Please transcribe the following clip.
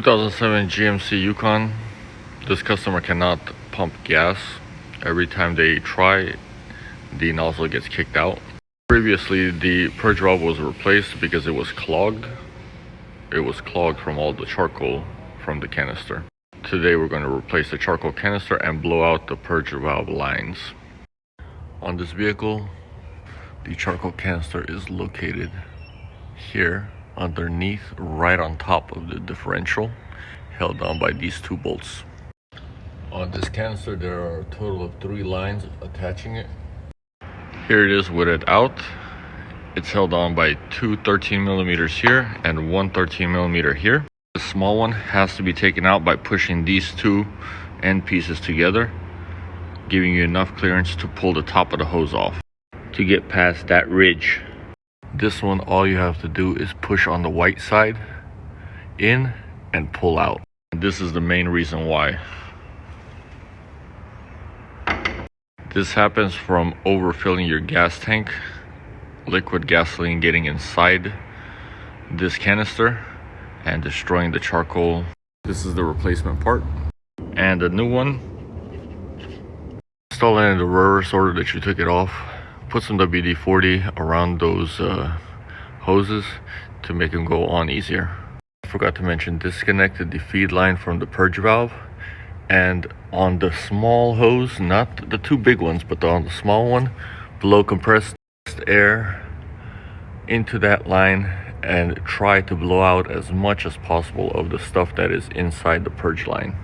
2007 GMC Yukon. This customer cannot pump gas. Every time they try, the nozzle gets kicked out. Previously, the purge valve was replaced because it was clogged. It was clogged from all the charcoal from the canister. Today we're going to replace the charcoal canister and blow out the purge valve lines. On this vehicle, the charcoal canister is located here underneath, right on top of the differential, held down by these two bolts. On this canister there are a total of 3 lines attaching it. Here it is with it out. It's held on by two 13 millimeters here and one 13 millimeter here. The small one has to be taken out by pushing these two end pieces together, giving you enough clearance to pull the top of the hose off to get past that ridge. This one, all you have to do is push on the white side in and pull out. This is the main reason why. This happens from overfilling your gas tank, liquid gasoline getting inside this canister and destroying the charcoal. This is the replacement part. And the new one, install it in the reverse order that you took it off. Put some WD-40 around those hoses to make them go on easier. I forgot to mention, disconnected the feed line from the purge valve, and on the small hose, not the two big ones, but on the small one, blow compressed air into that line and try to blow out as much as possible of the stuff that is inside the purge line.